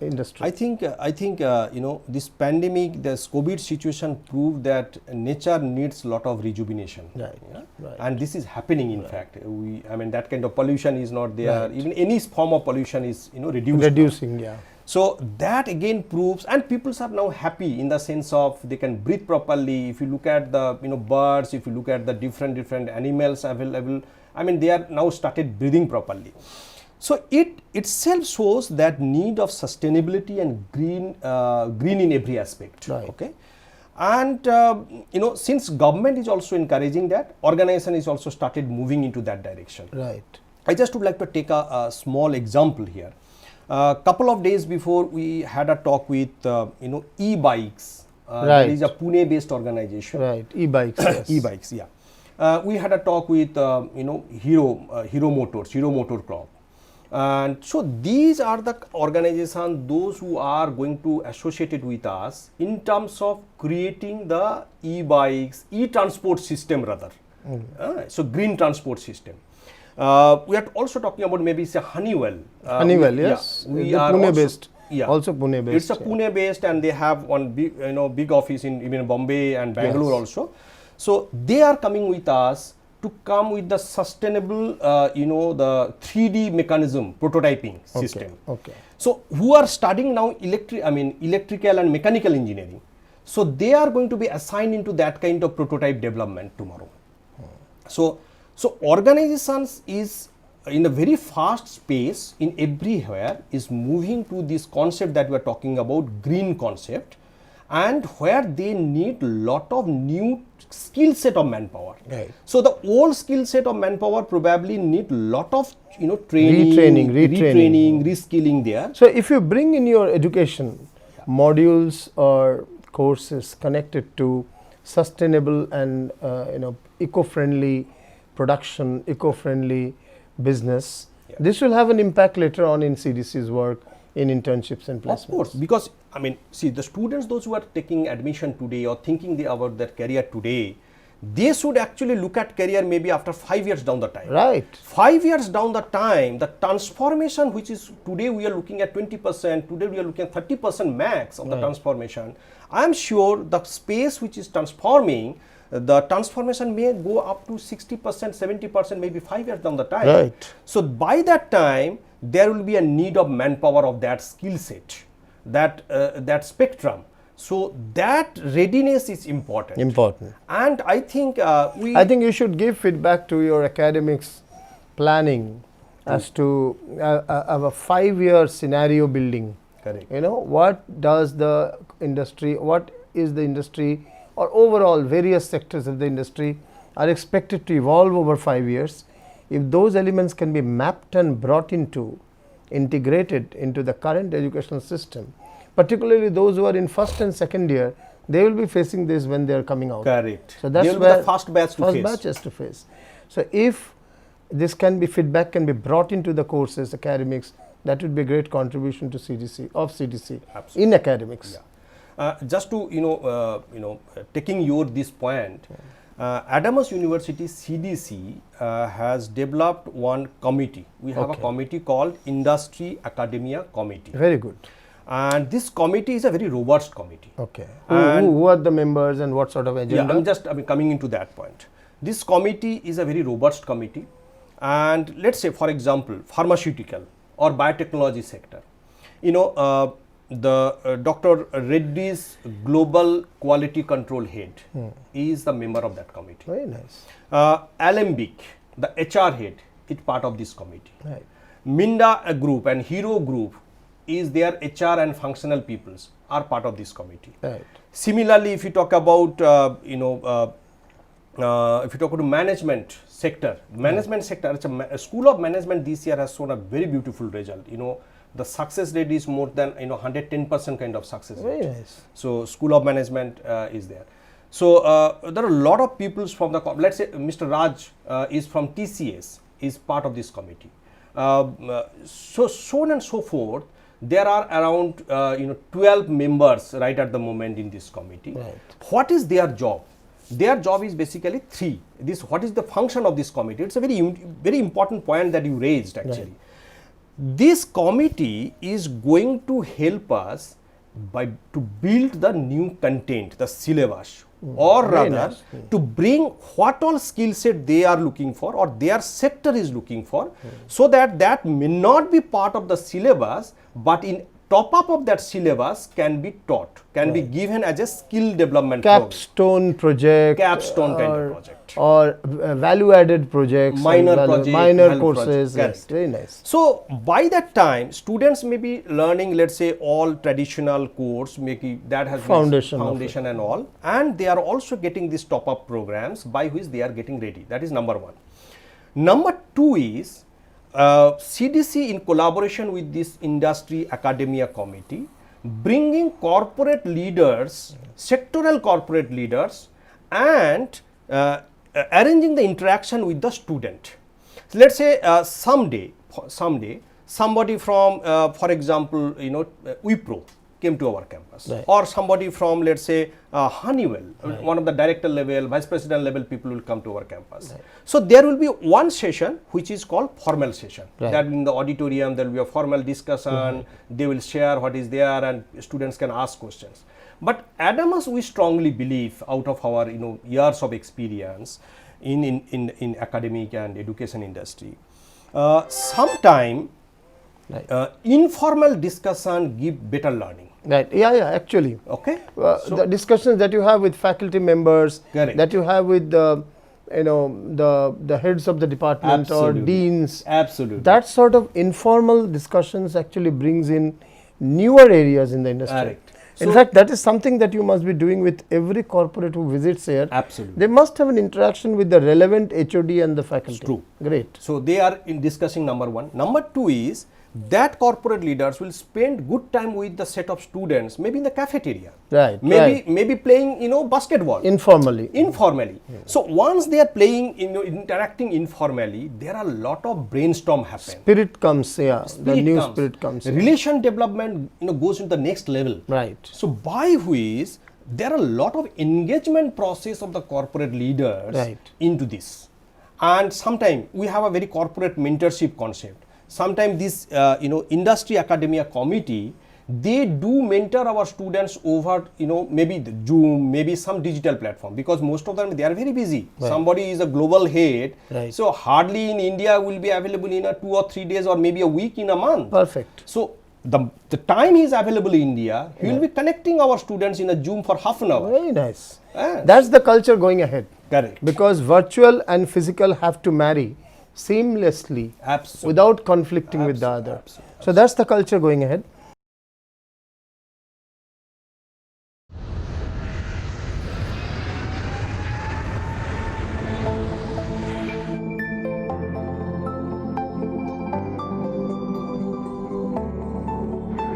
Speaker 1: industry?
Speaker 2: I think this pandemic, this COVID situation proved that nature needs a lot of rejuvenation.
Speaker 1: Right. Right.
Speaker 2: And this is happening in fact. That kind of pollution is not there. Even any form of pollution is
Speaker 1: reducing. Yeah.
Speaker 2: So that again proves, and people are now happy in the sense of they can breathe properly. If you look at the birds, if you look at the different animals available, they are now started breathing properly. So it itself shows that need of sustainability and green in every aspect.
Speaker 1: Right.
Speaker 2: Okay. And since government is also encouraging that, organization is also started moving into that direction.
Speaker 1: Right.
Speaker 2: I just would like to take a small example here. Couple of days before, we had a talk with e-bikes. There is a Pune based organization.
Speaker 1: Right. E-bikes. Yes.
Speaker 2: E-bikes, yeah. We had a talk with Hero Motors, Hero Motor Club. And so these are the organizations, those who are going to associate it with us in terms of creating the e-bikes, e-transport system rather. So green transport system. We are also talking about maybe say Honeywell.
Speaker 1: Honeywell, yes.
Speaker 2: We
Speaker 1: The
Speaker 2: are
Speaker 1: Pune
Speaker 2: also,
Speaker 1: based. Also Pune based.
Speaker 2: It's a Pune based, and they have one big, big office in even Bombay and Bangalore also. So they are coming with us to come with the sustainable, the 3D mechanism prototyping system.
Speaker 1: Okay.
Speaker 2: So who are studying now electrical and mechanical engineering. So they are going to be assigned into that kind of prototype development tomorrow. So organizations is in a very fast space in everywhere is moving to this concept that we are talking about, green concept, and where they need lot of new skill set of manpower.
Speaker 1: Right.
Speaker 2: So the old skill set of manpower probably need lot of training,
Speaker 1: retraining.
Speaker 2: reskilling there.
Speaker 1: So if you bring in your education modules or courses connected to sustainable and eco-friendly production, eco-friendly business, this will have an impact later on in CDC's work in internships and placements.
Speaker 2: Of course, because see, the students, those who are taking admission today or thinking about their career today, they should actually look at career maybe after 5 years down the time.
Speaker 1: Right.
Speaker 2: 5 years down the time, the transformation which is today we are looking at 20%, today we are looking at 30% max of the transformation. I am sure the space which is transforming, the transformation may go up to 60%, 70% maybe 5 years down the time.
Speaker 1: Right.
Speaker 2: So by that time, there will be a need of manpower of that skill set, that spectrum. So that readiness is important. And I think
Speaker 1: I think you should give feedback to your academics planning as to a 5-year scenario building.
Speaker 2: Correct.
Speaker 1: What does the industry, what is the industry, or overall various sectors of the industry are expected to evolve over 5 years. If those elements can be mapped and brought into, integrated into the current educational system, particularly those who are in first and second year, they will be facing this when they are coming out.
Speaker 2: Correct.
Speaker 1: So that's
Speaker 2: they will
Speaker 1: where
Speaker 2: be the first batch
Speaker 1: to face. So if this can be, feedback can be brought into the courses, academics, that would be a great contribution to CDC,
Speaker 2: Absolutely.
Speaker 1: in academics.
Speaker 2: Just to taking this point, Adamas University CDC has developed one committee. We have a committee called Industry Academia Committee.
Speaker 1: Very good.
Speaker 2: And this committee is a very robust committee.
Speaker 1: Okay. Who are the members and what sort of agenda?
Speaker 2: Yeah, I'm just coming into that point. This committee is a very robust committee, and let's say, for example, pharmaceutical or biotechnology sector. The Dr. Reddy's Global Quality Control Head is the member of that committee.
Speaker 1: Very nice.
Speaker 2: Alembic, the HR head, is part of this committee.
Speaker 1: Right.
Speaker 2: Minda Group and Hero Group is their HR and functional peoples are part of this committee.
Speaker 1: Right.
Speaker 2: Similarly, if you talk about if you talk about management sector, a School of Management this year has shown a very beautiful result. The success rate is more than 110% kind of success rate.
Speaker 1: Very nice.
Speaker 2: So School of Management is there. So there are a lot of peoples from the let's say Mr. Raj is from TCS, is part of this committee. So on and so forth. There are around 12 members right at the moment in this committee.
Speaker 1: Right.
Speaker 2: What is their job? Their job is basically 3. What is the function of this committee? It's a very important point that you raised actually.
Speaker 1: Right.
Speaker 2: This committee is going to help us to build the new content, the syllabus, or rather to bring what all skill set they are looking for or their sector is looking for, so that may not be part of the syllabus, but in top up of that syllabus can be taught, can be given as a skill development
Speaker 1: capstone project,
Speaker 2: capstone kind of project,
Speaker 1: or value added projects, minor courses. Yes, very nice.
Speaker 2: So by that time, students may be learning, let's say, all traditional course, maybe that has foundation and all, and they are also getting these top up programs by which they are getting ready. That is number 1. Number 2 is CDC in collaboration with this Industry Academia Committee, bringing corporate leaders, sectoral corporate leaders, and arranging the interaction with the student. So let's say someday somebody from, for example, Wipro came to our campus,
Speaker 1: Right.
Speaker 2: or somebody from, let's say, Honeywell, one of the director level, vice president level people will come to our campus. So there will be one session which is called formal session.
Speaker 1: Right.
Speaker 2: That in the auditorium there will be a formal discussion. They will share what is there, and students can ask questions. But Adamas, we strongly believe, out of our years of experience in academic and education industry, sometime informal discussion give better learning.
Speaker 1: Right. Yeah. Actually.
Speaker 2: Okay.
Speaker 1: The discussions that you have with faculty members,
Speaker 2: Correct.
Speaker 1: that you have with the heads of the department or
Speaker 2: Absolutely.
Speaker 1: deans,
Speaker 2: Absolutely.
Speaker 1: that sort of informal discussions actually brings in newer areas in the industry.
Speaker 2: Correct.
Speaker 1: In
Speaker 2: So-
Speaker 1: fact, that is something that you must be doing with every corporate who visits here.
Speaker 2: Absolutely.
Speaker 1: They must have an interaction with the relevant HOD and the faculty.
Speaker 2: True.
Speaker 1: Great.
Speaker 2: So they are in discussing number one. Number two is that corporate leaders will spend good time with the set of students, maybe in the cafeteria.
Speaker 1: Right.
Speaker 2: Maybe playing basketball.
Speaker 1: Informally.
Speaker 2: Informally. So once they are playing, interacting informally, there are a lot of brainstorm happen.
Speaker 1: Spirit comes, the new spirit comes.
Speaker 2: Relation development goes to the next level.
Speaker 1: Right.
Speaker 2: So by which there are a lot of engagement process of the corporate leaders
Speaker 1: Right.
Speaker 2: into this. And sometimes we have a very corporate mentorship concept. Sometimes this industry academia committee, they do mentor our students over maybe the Zoom, maybe some digital platform, because most of them they are very busy.
Speaker 1: Right.
Speaker 2: Somebody is a global head,
Speaker 1: Right.
Speaker 2: so hardly in India will be available in a 2 or 3 days or maybe a week in a month.
Speaker 1: Perfect.
Speaker 2: So the time he is available in India, he will be connecting our students in a Zoom for half an hour.
Speaker 1: Very nice.
Speaker 2: Yes.
Speaker 1: That's the culture going ahead.
Speaker 2: Correct.
Speaker 1: Because virtual and physical have to marry seamlessly
Speaker 2: Absolutely.
Speaker 1: without conflicting with the other. So that's the culture going ahead.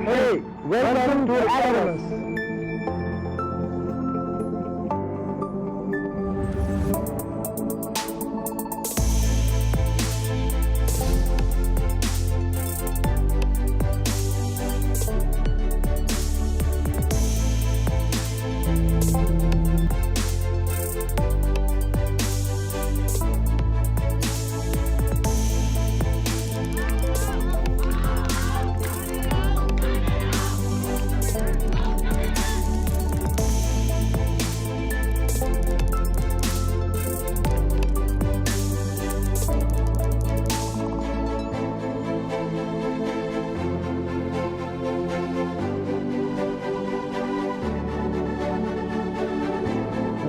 Speaker 3: Hey, welcome to Adamas.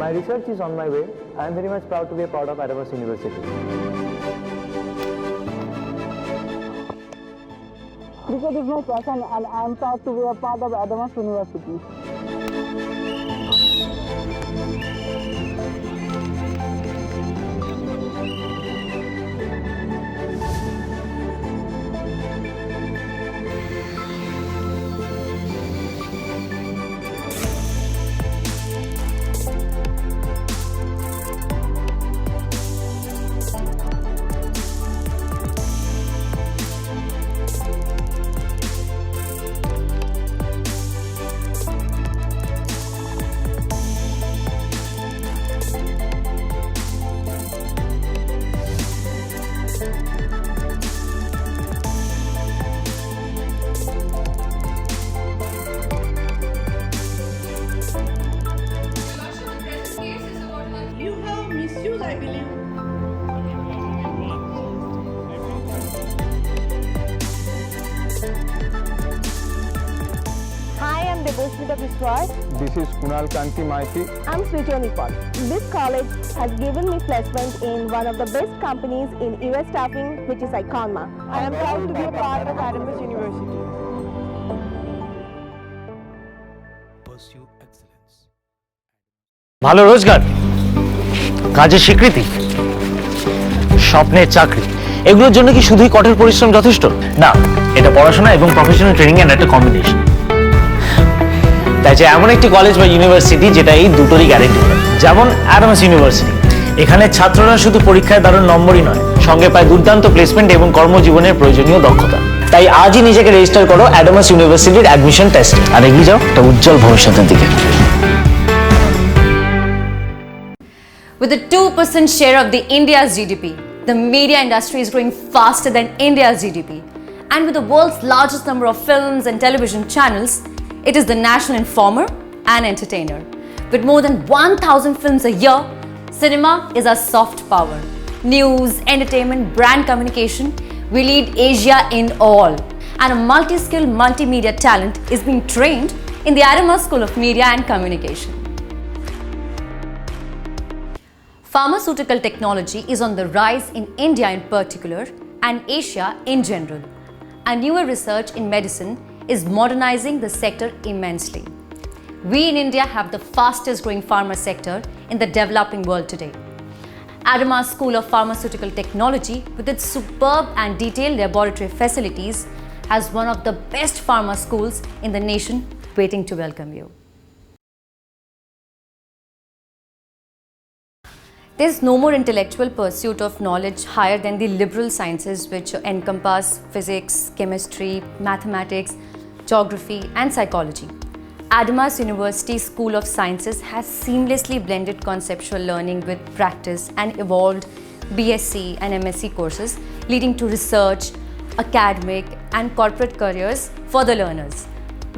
Speaker 3: My research is on my way. I am very much proud to be a part of Adamas University.
Speaker 4: Cricket is my passion and I am proud to be a part of Adamas University.
Speaker 5: You have misused, I believe.
Speaker 4: Hi, I'm Debosmita Biswas.
Speaker 6: This is Kunal Kanti Maiti.
Speaker 4: I'm Srijoni Paul. This college has given me placement in one of the best companies in US staffing, which is Iconma. I am proud to be a part of Adamas University.
Speaker 7: Pursue excellence.
Speaker 8: ভালো রোজগার, কাজের স্বীকৃতি, স্বপ্নের চাকরি, এগুলোর জন্য কি শুধুই কঠোর পরিশ্রম যথেষ্ট? না, এটা পড়াশোনা এবং প্রফেশনাল ট্রেনিং এর একটা কম্বিনেশন। তাই যে এমন একটি কলেজ বা ইউনিভার্সিটি যেটা এই দুটোরই গ্যারেন্টি দেয়, যেমন অ্যাডামাস ইউনিভার্সিটি। এখানে ছাত্ররা শুধু পরীক্ষায় দারুণ নম্বরই নয়, সঙ্গে পায় দুর্দান্ত প্লেসমেন্ট এবং কর্মজীবনের প্রয়োজনীয় দক্ষতা। তাই আজই নিজেকে রেজিস্টার করো অ্যাডামাস ইউনিভার্সিটির অ্যাডমিশন টেস্টে আর এগিয়ে যাও একটা উজ্জ্বল ভবিষ্যতের দিকে।
Speaker 9: With a 2% share of the India's GDP, the media industry is growing faster than India's GDP. And with the world's largest number of films and television channels, it is the national informer and entertainer. With more than 1,000 films a year, cinema is our soft power. News, entertainment, brand communication, we lead Asia in all. And a multi-skilled multimedia talent is being trained in the Adamas School of Media and Communication. Pharmaceutical technology is on the rise in India in particular and Asia in general. And newer research in medicine is modernizing the sector immensely. We in India have the fastest growing pharma sector in the developing world today. Adamas School of Pharmaceutical Technology, with its superb and detailed laboratory facilities, has one of the best pharma schools in the nation waiting to welcome you. There's no more intellectual pursuit of knowledge higher than the liberal sciences, which encompass physics, chemistry, mathematics, geography, and psychology. Adamas University School of Sciences has seamlessly blended conceptual learning with practice and evolved BSc and MSc courses, leading to research, academic, and corporate careers for the learners.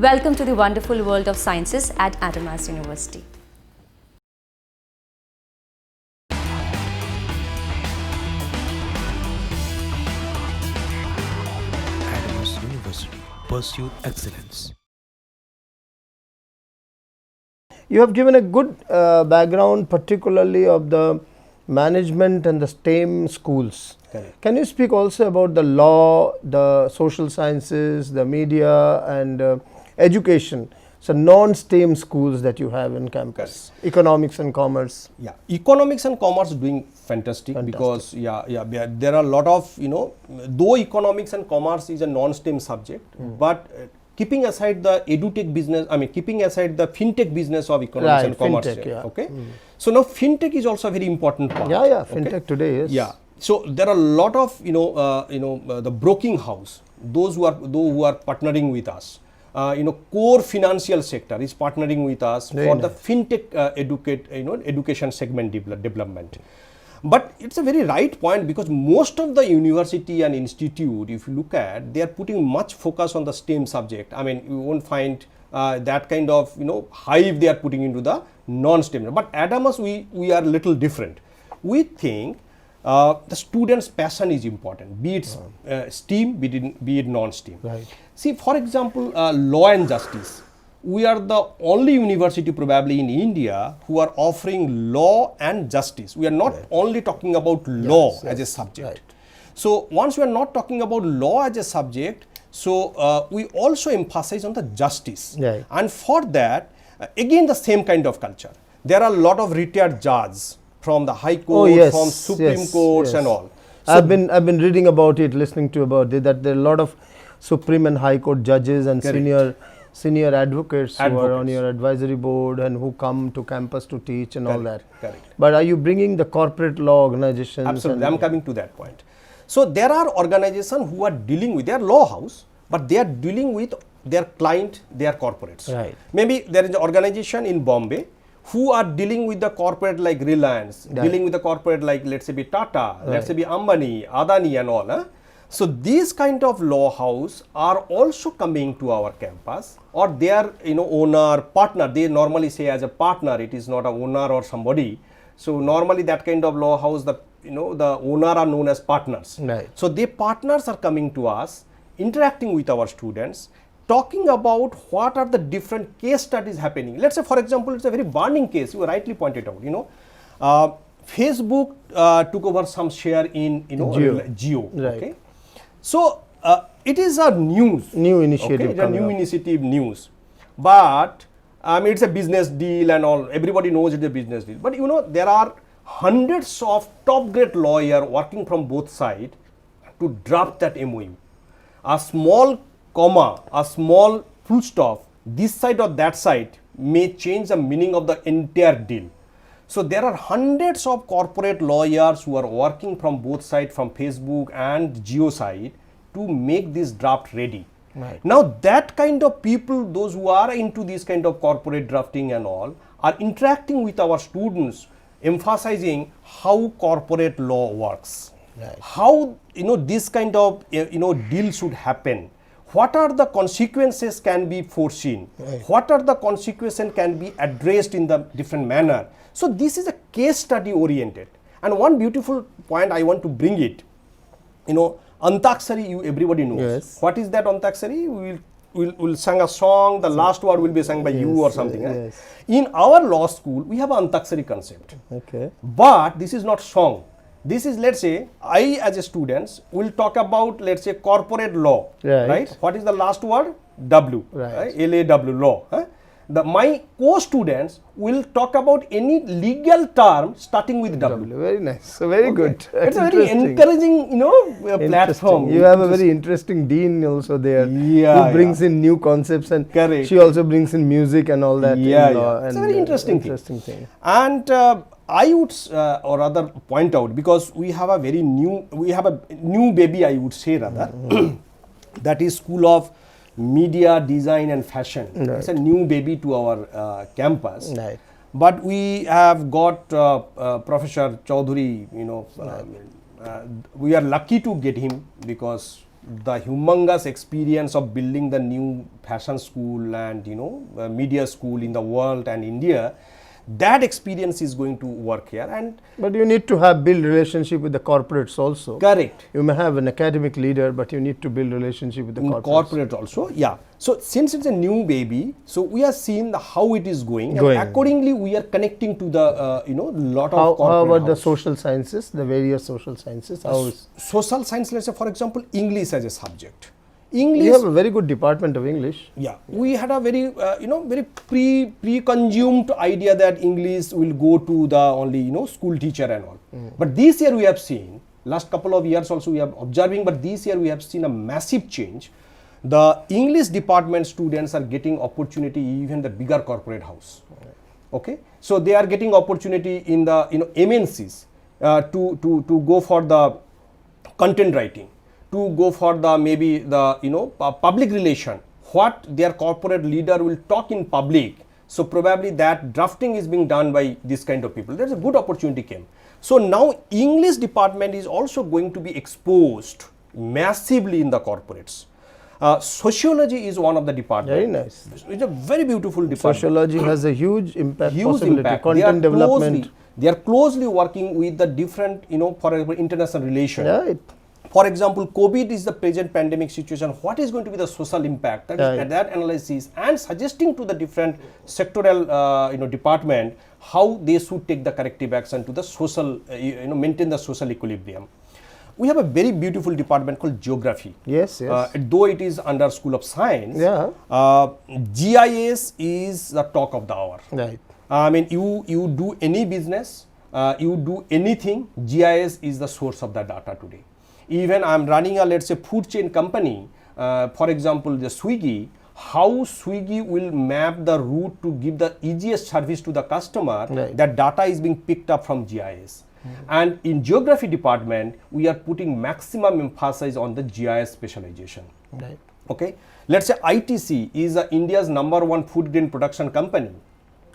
Speaker 9: Welcome to the wonderful world of sciences at Adamas University.
Speaker 7: Adamas University. Pursue excellence.
Speaker 1: You have given a good background, particularly of the management and the STEM schools.
Speaker 2: Correct.
Speaker 1: Can you speak also about the law, the social sciences, the media, and education? So, non-STEM schools that you have in campus, economics and commerce.
Speaker 2: Yeah, economics and commerce doing fantastic, because there are a lot of, though economics and commerce is a non-STEM subject, but keeping aside the edutech business, keeping aside the fintech business of economics and commerce,
Speaker 1: fintech, yeah.
Speaker 2: okay. So now fintech is also a very important part.
Speaker 1: Fintech today is.
Speaker 2: Yeah. So there are a lot of the broking house, those who are partnering with us. Core financial sector is partnering with us for the fintech education segment development. But it's a very right point, because most of the university and institute, if you look at, they are putting much focus on the STEM subject. You won't find that kind of hive they are putting into the non-STEM. But Adamas, we are a little different. We think the students' passion is important, be it STEAM, be it non-STEAM.
Speaker 1: Right.
Speaker 2: See, for example, law and justice. We are the only university probably in India who are offering law and justice. We are not only talking about law as a subject.
Speaker 1: Right.
Speaker 2: So once we are not talking about law as a subject, so we also emphasize on the justice.
Speaker 1: Right.
Speaker 2: And for that, again the same kind of culture. There are a lot of retired judges from the High Court, from Supreme Courts and all. So
Speaker 1: I've been reading about it, listening to about it, that there are a lot of Supreme and High Court judges and senior advocates who are on your advisory board and who come to campus to teach and all that.
Speaker 2: Correct.
Speaker 1: But are you bringing the corporate law organizations?
Speaker 2: Absolutely, I'm coming to that point. So there are organizations who are dealing with their law house, but they are dealing with their client, their corporates.
Speaker 1: Right.
Speaker 2: Maybe there is an organization in Bombay who are dealing with the corporate like Reliance, dealing with the corporate like, let's say, be Tata, let's say, be Ambani, Adani and all. So these kind of law house are also coming to our campus, or their owner, partner. They normally say as a partner, it is not a owner or somebody. So normally that kind of law house, the owner are known as partners.
Speaker 1: Right.
Speaker 2: So the partners are coming to us, interacting with our students, talking about what are the different case studies happening. Let's say, for example, it's a very burning case. You rightly pointed out. Facebook took over some share in Jio.
Speaker 1: Right.
Speaker 2: Okay. So it is a new
Speaker 1: initiative.
Speaker 2: Okay? It's a new initiative news, but it's a business deal and all. Everybody knows it's a business deal. But there are hundreds of top grade lawyers working from both sides to draft that MOU. A small comma, a small full stop, this side or that side may change the meaning of the entire deal. So there are hundreds of corporate lawyers who are working from both sides, from Facebook and Jio side, to make this draft ready.
Speaker 1: Right.
Speaker 2: Now that kind of people, those who are into this kind of corporate drafting and all, are interacting with our students, emphasizing how corporate law works, how this kind of deal should happen, what are the consequences can be foreseen, what are the consequences can be addressed in the different manner. So this is a case study oriented. And one beautiful point I want to bring it, Antakshari, everybody knows.
Speaker 1: Yes.
Speaker 2: What is that Antakshari? We'll sing a song, the last word will be sung by you or something.
Speaker 1: yes.
Speaker 2: In our law school, we have an Antakshari concept.
Speaker 1: Okay.
Speaker 2: But this is not song. This is, let's say, I as a student will talk about, let's say, corporate law.
Speaker 1: Right.
Speaker 2: What is the last word? W.
Speaker 1: Right.
Speaker 2: LAW, law. My co-students will talk about any legal term starting with W.
Speaker 1: Very nice. So very good.
Speaker 2: It's a very encouraging, platform.
Speaker 1: You have a very interesting dean also there,
Speaker 2: Yeah,
Speaker 1: who brings in new concepts, and
Speaker 2: Correct.
Speaker 1: she also brings in music and all that.
Speaker 2: Yeah,
Speaker 1: in law,
Speaker 2: yeah. It's a
Speaker 1: and,
Speaker 2: very interesting
Speaker 1: thing.
Speaker 2: And I would, or rather, point out, because we have a new baby, I would say rather, that is School of Media, Design and Fashion.
Speaker 1: Right.
Speaker 2: It's a new baby to our campus.
Speaker 1: Right.
Speaker 2: But we have got Professor Chaudhary, we are lucky to get him, because the humongous experience of building the new fashion school and media school in the world and India, that experience is going to work here.
Speaker 1: But you need to build relationship with the corporates also.
Speaker 2: Correct.
Speaker 1: You may have an academic leader, but you need to build relationship with the corporates.
Speaker 2: Corporate also, yeah. So since it's a new baby, so we are seeing how it is going.
Speaker 1: Going.
Speaker 2: And accordingly we are connecting to the lot of
Speaker 1: How
Speaker 2: corporate
Speaker 1: about the
Speaker 2: house.
Speaker 1: social sciences, the various social sciences? How is
Speaker 2: Social science, let's say for example English as a subject.
Speaker 1: you
Speaker 2: English,
Speaker 1: have a very good department of English.
Speaker 2: yeah, we had a very very preconceived idea that English will go to the only school teacher and all. But this year we have seen, last couple of years also we are observing, but this year we have seen a massive change. The English department students are getting opportunity even the bigger corporate house. Okay, so they are getting opportunity in the MNCs to go for the content writing, to go for the maybe the public relation, what their corporate leader will talk in public. So probably that drafting is being done by this kind of people. There's a good opportunity came. So now English department is also going to be exposed massively in the corporates. Sociology is one of the departments.
Speaker 1: Very nice.
Speaker 2: It's a very beautiful department.
Speaker 1: Sociology has a huge impact,
Speaker 2: Huge
Speaker 1: possibility,
Speaker 2: impact.
Speaker 1: content development.
Speaker 2: They are closely working with the different, for example, international relations.
Speaker 1: Right.
Speaker 2: For example, COVID is the present pandemic situation. What is going to be the social impact?
Speaker 1: Right.
Speaker 2: That analysis and suggesting to the different sectoral, department how they should take the corrective action to the social, maintain the social equilibrium. We have a very beautiful department called Geography.
Speaker 1: Yes, yes.
Speaker 2: Though it is under School of Science,
Speaker 1: Yeah.
Speaker 2: GIS is the talk of the hour.
Speaker 1: Right.
Speaker 2: I mean, you do any business, you do anything, GIS is the source of the data today. Even I am running a, let's say, food chain company, for example, the Swiggy, how Swiggy will map the route to give the easiest service to the customer,
Speaker 1: Right.
Speaker 2: that data is being picked up from GIS. And in Geography department, we are putting maximum emphasis on the GIS specialization.
Speaker 1: Right.
Speaker 2: Okay, let's say ITC is India's #1 food grain production company.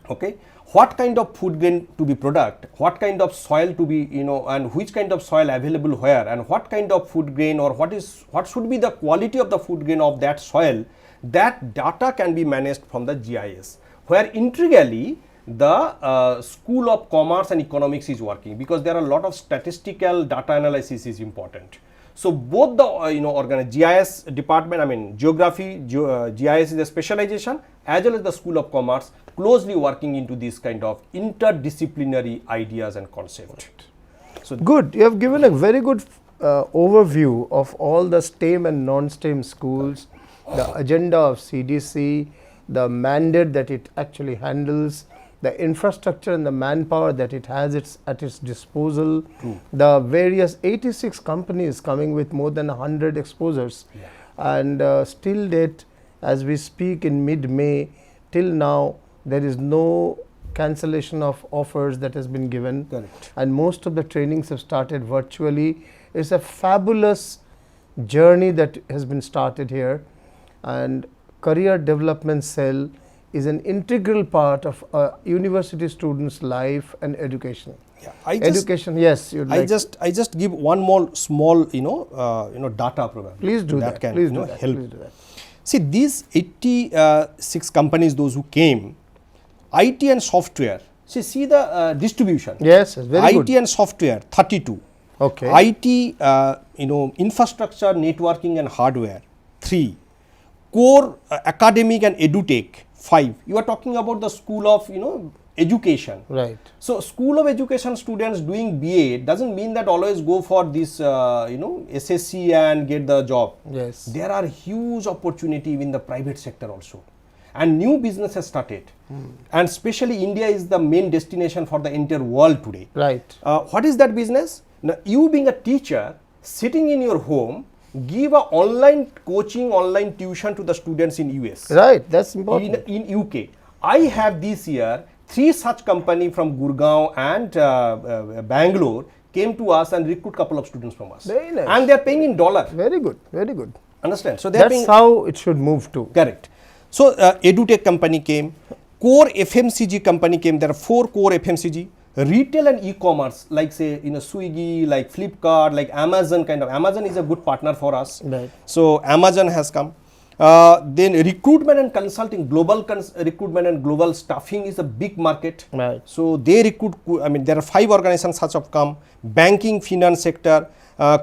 Speaker 2: Okay, what kind of food grain to be product, what kind of soil to be, and which kind of soil available where, and what kind of food grain, or what should be the quality of the food grain of that soil, that data can be managed from the GIS, where integrally the School of Commerce and Economics is working, because there are a lot of statistical data analysis is important. So both the GIS department, I mean Geography, GIS is a specialization, as well as the School of Commerce closely working into this kind of interdisciplinary ideas and concepts. So
Speaker 1: Good. You have given a very good overview of all the STEM and non-STEM schools, the agenda of CDC, the mandate that it actually handles, the infrastructure and the manpower that it has at its disposal, the various 86 companies coming with more than 100 exposures, and still date, as we speak in mid-May, till now there is no cancellation of offers that has been given.
Speaker 2: Correct.
Speaker 1: And most of the trainings have started virtually. It's a fabulous journey that has been started here, and career development cell is an integral part of a university student's life and education.
Speaker 2: Yeah,
Speaker 1: Education, yes, you'd like.
Speaker 2: I just give one more small data probably.
Speaker 1: Please do that.
Speaker 2: Can
Speaker 1: Please do that.
Speaker 2: help.
Speaker 1: Please do that.
Speaker 2: See, these 86 companies, those who came, IT and software. See the distribution.
Speaker 1: Yes, yes, very
Speaker 2: IT
Speaker 1: good.
Speaker 2: and software 32.
Speaker 1: Okay.
Speaker 2: IT, infrastructure, networking and hardware 3. Core academic and edutech 5. You are talking about the school of education.
Speaker 1: Right.
Speaker 2: So school of education students doing BA doesn't mean that always go for this SSC and get the job.
Speaker 1: Yes.
Speaker 2: There are huge opportunity in the private sector also, and new business has started, and especially India is the main destination for the entire world today.
Speaker 1: Right.
Speaker 2: What is that business? Now, you being a teacher sitting in your home, give a online coaching, online tuition to the students in US.
Speaker 1: Right. That's important.
Speaker 2: In UK. I have this year 3 such company from Gurgaon and Bangalore came to us and recruit couple of students from us.
Speaker 1: Very nice.
Speaker 2: And they are paying in dollar.
Speaker 1: Very good. Very good.
Speaker 2: Understand? So they are
Speaker 1: That's
Speaker 2: paying.
Speaker 1: how it should move to.
Speaker 2: Correct. So EduTech company came, core FMCG company came. There are 4 core FMCG. Retail and e-commerce, like say Swiggy, like Flipkart, like Amazon kind of. Amazon is a good partner for us.
Speaker 1: Right.
Speaker 2: So Amazon has come. Then recruitment and consulting, global recruitment and global staffing is a big market.
Speaker 1: Right.
Speaker 2: So they recruit. I mean, there are 5 organizations such have come. Banking, finance sector,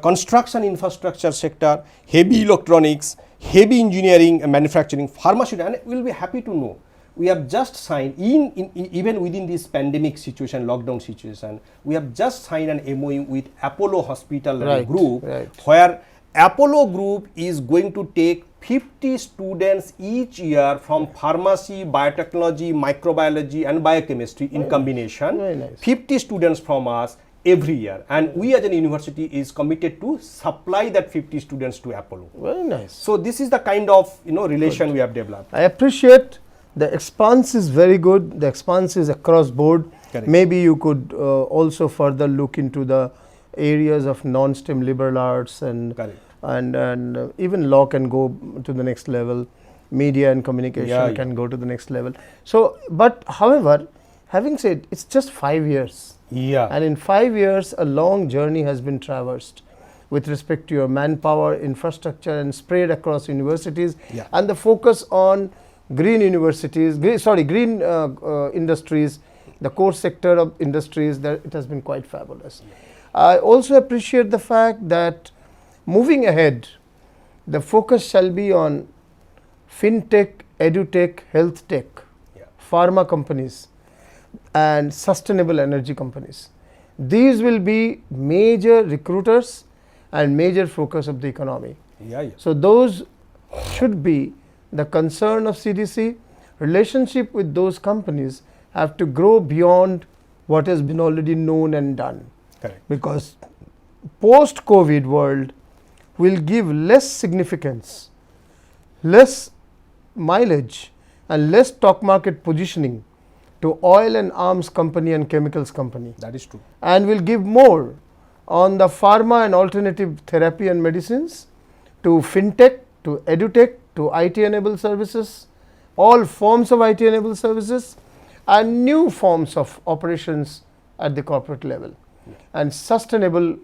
Speaker 2: construction infrastructure sector, heavy electronics, heavy engineering and manufacturing, pharmaceutical. And we'll be happy to know, we have just signed even within this pandemic situation, lockdown situation, we have just signed an MOU with Apollo Hospital
Speaker 1: Right,
Speaker 2: Group,
Speaker 1: right.
Speaker 2: where Apollo Group is going to take 50 students each year from pharmacy, biotechnology, microbiology and biochemistry in combination.
Speaker 1: Very nice.
Speaker 2: 50 students from us every year, and we as a university is committed to supply that 50 students to Apollo.
Speaker 1: Very nice.
Speaker 2: So this is the kind of relation we have developed.
Speaker 1: I appreciate the expanse is very good. The expanse is across board.
Speaker 2: Correct.
Speaker 1: Maybe you could also further look into the areas of non-STEM liberal arts and
Speaker 2: Correct.
Speaker 1: and even law can go to the next level. Media and communication
Speaker 2: Yeah,
Speaker 1: can go to the next level. So, but however, having said, it's just 5 years.
Speaker 2: Yeah.
Speaker 1: And in 5 years, a long journey has been traversed with respect to your manpower, infrastructure, and spread across universities.
Speaker 2: Yeah.
Speaker 1: And the focus on green universities, green industries, the core sector of industries, that it has been quite fabulous. I also appreciate the fact that moving ahead, the focus shall be on fintech, edutech, health tech,
Speaker 2: Yeah.
Speaker 1: pharma companies, and sustainable energy companies. These will be major recruiters and major focus of the economy.
Speaker 2: Yeah.
Speaker 1: So those should be the concern of CDC. Relationship with those companies have to grow beyond what has been already known and done,
Speaker 2: Correct.
Speaker 1: because post-COVID world will give less significance, less mileage and less stock market positioning to oil and arms company and chemicals company,
Speaker 2: That is true.
Speaker 1: and will give more on the pharma and alternative therapy and medicines, to fintech, to edutech, to IT enabled services, all forms of IT enabled services, and new forms of operations at the corporate level, and sustainable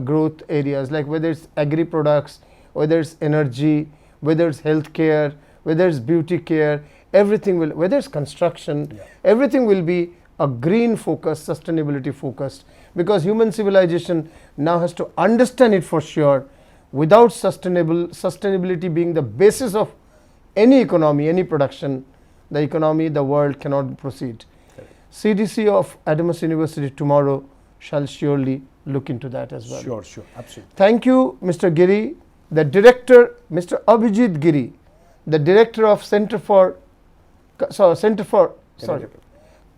Speaker 1: growth areas, like whether it's agri products, whether it's energy, whether it's healthcare, whether it's beauty care, everything will, whether it's construction, everything will be a green focus, sustainability focused, because human civilization now has to understand it for sure. Without sustainability being the basis of any economy, any production, the economy, the world cannot proceed. CDC of Adamas University tomorrow shall surely look into that as well.
Speaker 2: Sure, absolutely.
Speaker 1: Thank you, Mr. Giri, the director, Mr. Abhijit Giri, the director of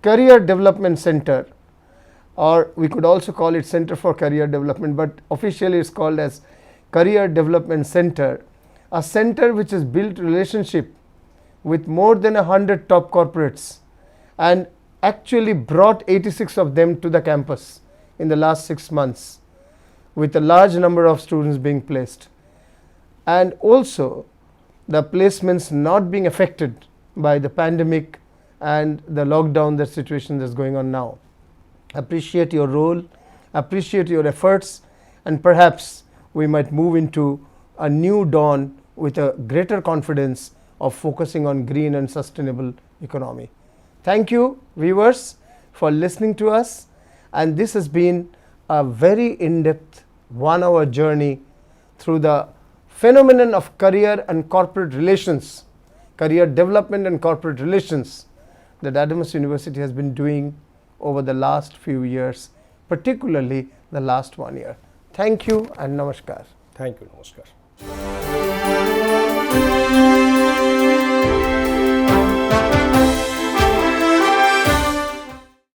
Speaker 1: Career Development Center, or we could also call it Center for Career Development, but officially it's called as Career Development Center, a center which has built relationship with more than 100 top corporates and actually brought 86 of them to the campus in the last 6 months, with a large number of students being placed. and also the placements not being affected by the pandemic and the lockdown, the situation that's going on now. Appreciate your role, appreciate your efforts, and perhaps we might move into a new dawn with a greater confidence of focusing on green and sustainable economy. Thank you, viewers, for listening to us, and this has been a very in-depth 1-hour journey through the phenomenon of career and corporate relations, career development and corporate relations that Adamas University has been doing over the last few years, particularly the last 1 year. Thank you and namaskar.
Speaker 2: Thank you, namaskar.